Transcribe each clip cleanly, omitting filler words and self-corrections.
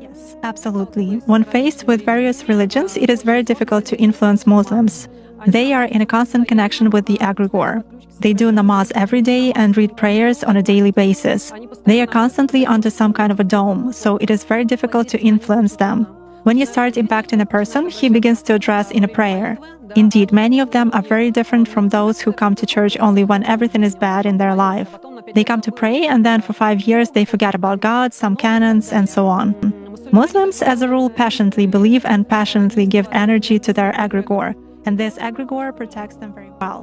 Yes, absolutely. When faced with various religions, it is very difficult to influence Muslims. They are in a constant connection with the egregore. They do namaz every day and read prayers on a daily basis. They are constantly under some kind of a dome, so it is very difficult to influence them. When you start impacting a person, he begins to address in a prayer. Indeed, many of them are very different from those who come to church only when everything is bad in their life. They come to pray and then for 5 years they forget about God, some canons, and so on. Muslims, as a rule, passionately believe and passionately give energy to their egregore, and this egregore protects them very well.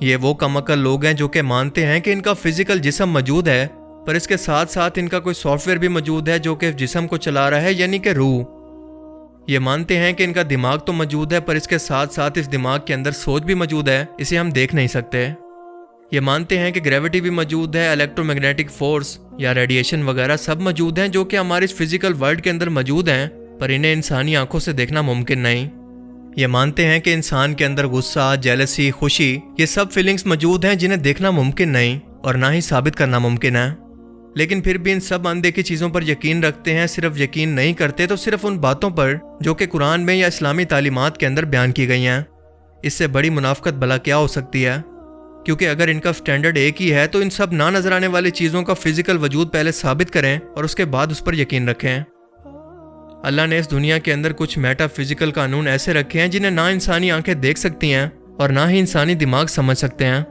یہ وہ کم عقل لوگ ہیں جو کہ مانتے ہیں کہ ان کا فزیکل جسم موجود ہے، پر اس کے ساتھ ساتھ ان کا کوئی سافٹ ویئر بھی موجود ہے جو کہ جسم کو چلا رہا ہے، یعنی کہ روح۔ یہ مانتے ہیں کہ ان کا دماغ تو موجود ہے، پر اس کے ساتھ ساتھ اس دماغ کے اندر سوچ بھی موجود ہے، اسے ہم دیکھ نہیں سکتے۔ یہ مانتے ہیں کہ گریوٹی بھی موجود ہے، الیکٹرو میگنیٹک فورس یا ریڈیشن وغیرہ سب موجود ہیں جو کہ ہمارے اس فزیکل ورلڈ کے اندر موجود ہیں، پر انہیں انسانی آنکھوں سے دیکھنا ممکن نہیں۔ یہ مانتے ہیں کہ انسان کے اندر غصہ، جیلسی، خوشی، یہ سب فیلنگز موجود ہیں جنہیں دیکھنا ممکن نہیں اور نہ ہی ثابت کرنا ممکن ہے، لیکن پھر بھی ان سب اندیکھی چیزوں پر یقین رکھتے ہیں۔ صرف یقین نہیں کرتے تو صرف ان باتوں پر جو کہ قرآن میں یا اسلامی تعلیمات کے اندر بیان کی گئی ہیں۔ اس سے بڑی منافقت بھلا کیا ہو سکتی ہے؟ کیونکہ اگر ان کا سٹینڈرڈ ایک ہی ہے تو ان سب نہ نظر آنے والی چیزوں کا فزیکل وجود پہلے ثابت کریں اور اس کے بعد اس پر یقین رکھیں۔ اللہ نے اس دنیا کے اندر کچھ میٹا فزیکل قانون ایسے رکھے ہیں جنہیں نہ انسانی آنکھیں دیکھ سکتی ہیں اور نہ ہی انسانی دماغ سمجھ سکتے ہیں۔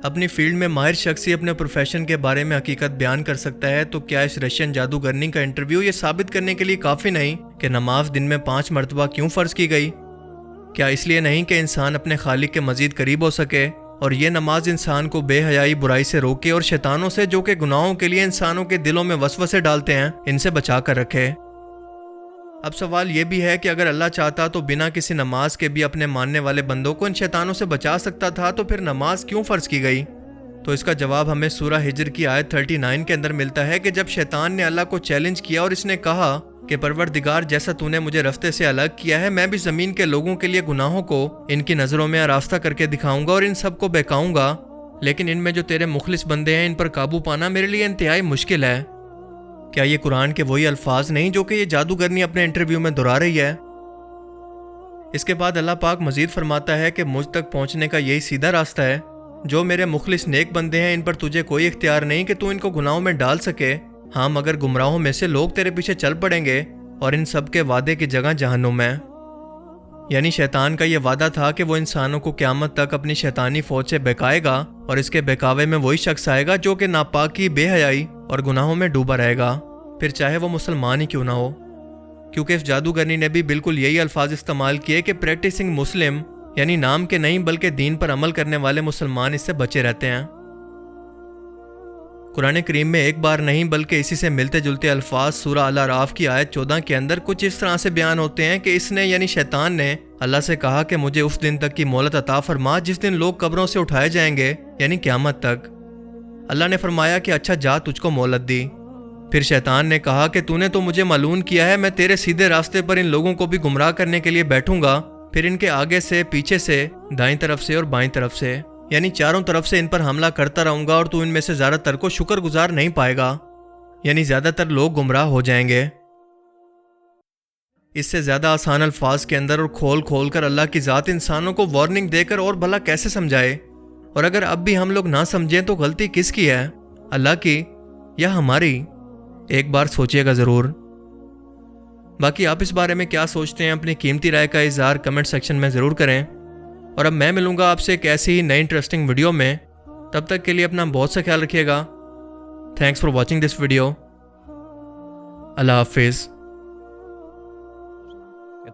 اپنی فیلڈ میں ماہر شخص ہی اپنے پروفیشن کے بارے میں حقیقت بیان کر سکتا ہے، تو کیا اس رشین جادوگرنی کا انٹرویو یہ ثابت کرنے کے لیے کافی نہیں کہ نماز دن میں 5 مرتبہ کیوں فرض کی گئی؟ کیا اس لیے نہیں کہ انسان اپنے خالق کے مزید قریب ہو سکے، اور یہ نماز انسان کو بے حیائی، برائی سے روکے اور شیطانوں سے جو کہ گناہوں کے لیے انسانوں کے دلوں میں وسوسے ڈالتے ہیں ان سے بچا کر رکھے؟ اب سوال یہ بھی ہے کہ اگر اللہ چاہتا تو بنا کسی نماز کے بھی اپنے ماننے والے بندوں کو ان شیطانوں سے بچا سکتا تھا، تو پھر نماز کیوں فرض کی گئی؟ تو اس کا جواب ہمیں سورہ ہجر کی آیت 39 کے اندر ملتا ہے کہ جب شیطان نے اللہ کو چیلنج کیا اور اس نے کہا کہ پروردگار، جیسا تو نے مجھے رستے سے الگ کیا ہے، میں بھی زمین کے لوگوں کے لیے گناہوں کو ان کی نظروں میں آراستہ کر کے دکھاؤں گا اور ان سب کو بہکاؤں گا، لیکن ان میں جو تیرے مخلص بندے ہیں ان پر قابو پانا میرے لیے انتہائی مشکل ہے۔ کیا یہ قرآن کے وہی الفاظ نہیں جو کہ یہ جادوگرنی اپنے انٹرویو میں دہرا رہی ہے؟ اس کے بعد اللہ پاک مزید فرماتا ہے کہ مجھ تک پہنچنے کا یہی سیدھا راستہ ہے۔ جو میرے مخلص نیک بندے ہیں ان پر تجھے کوئی اختیار نہیں کہ تو ان کو گناہوں میں ڈال سکے، ہاں مگر گمراہوں میں سے لوگ تیرے پیچھے چل پڑیں گے، اور ان سب کے وعدے کی جگہ جہنم ہے۔ یعنی شیطان کا یہ وعدہ تھا کہ وہ انسانوں کو قیامت تک اپنی شیطانی فوج سے بہکائے گا، اور اس کے بہکاوے میں وہی شخص آئے گا جو کہ ناپاکی، بے حیائی اور گناہوں میں ڈوبا رہے گا، پھر چاہے وہ مسلمان ہی کیوں نہ ہو۔ کیونکہ اس جادوگرنی نے بھی بالکل یہی الفاظ استعمال کیے کہ پریکٹسنگ مسلم، یعنی نام کے نہیں بلکہ دین پر عمل کرنے والے مسلمان اس سے بچے رہتے ہیں۔ قرآن کریم میں ایک بار نہیں بلکہ اسی سے ملتے جلتے الفاظ سورہ الاعراف کی آیت 14 کے اندر کچھ اس طرح سے بیان ہوتے ہیں کہ اس نے یعنی شیطان نے اللہ سے کہا کہ مجھے اس دن تک کی مہلت عطا فرما جس دن لوگ قبروں سے اٹھائے جائیں گے، یعنی قیامت تک۔ اللہ نے فرمایا کہ اچھا جا، تجھ کو مہلت دی۔ پھر شیطان نے کہا کہ تو نے تو مجھے معلوم کیا ہے، میں تیرے سیدھے راستے پر ان لوگوں کو بھی گمراہ کرنے کے لیے بیٹھوں گا، پھر ان کے آگے سے، پیچھے سے، دائیں طرف سے اور بائیں طرف سے، یعنی چاروں طرف سے ان پر حملہ کرتا رہوں گا، اور تو ان میں سے زیادہ تر کو شکر گزار نہیں پائے گا، یعنی زیادہ تر لوگ گمراہ ہو جائیں گے۔ اس سے زیادہ آسان الفاظ کے اندر اور کھول کھول کر اللہ کی ذات انسانوں کو وارننگ دے کر اور بھلا کیسے سمجھائے؟ اور اگر اب بھی ہم لوگ نہ سمجھیں تو غلطی کس کی ہے، اللہ کی یا ہماری؟ ایک بار سوچئے گا ضرور۔ باقی آپ اس بارے میں کیا سوچتے ہیں؟ اپنی قیمتی رائے کا اظہار کمنٹ سیکشن میں ضرور کریں، اور اب میں ملوں گا آپ سے ایک ایسی ہی نئی انٹرسٹنگ ویڈیو میں۔ تب تک کے لیے اپنا بہت سا خیال رکھیے گا۔ Thanks for watching this video. اللہ حافظ۔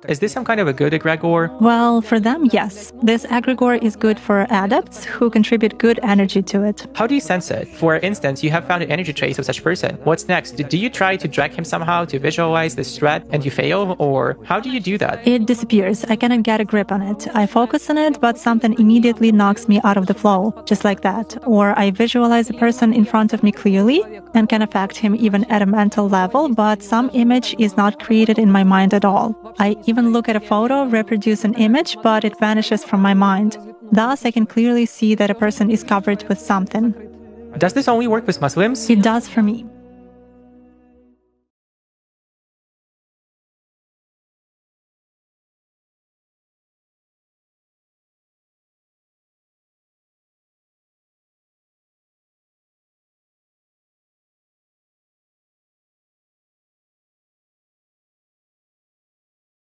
Is this some kind of a good egregore? Well, for them, yes. This egregore is good for adepts who contribute good energy to it. How do you sense it? For instance, you have found an energy trace of such person. What's next? Do you try to drag him somehow to visualize this threat and you fail? Or how do you do that? It disappears. I cannot get a grip on it. I focus on it, but something immediately knocks me out of the flow, just like that. Or I visualize a person in front of me clearly and can affect him even at a mental level, but some image is not created in my mind at all. I even look at a photo, reproduce an image, but it vanishes from my mind. Thus, I can clearly see that a person is covered with something. Does this only work with Muslims? It does for me.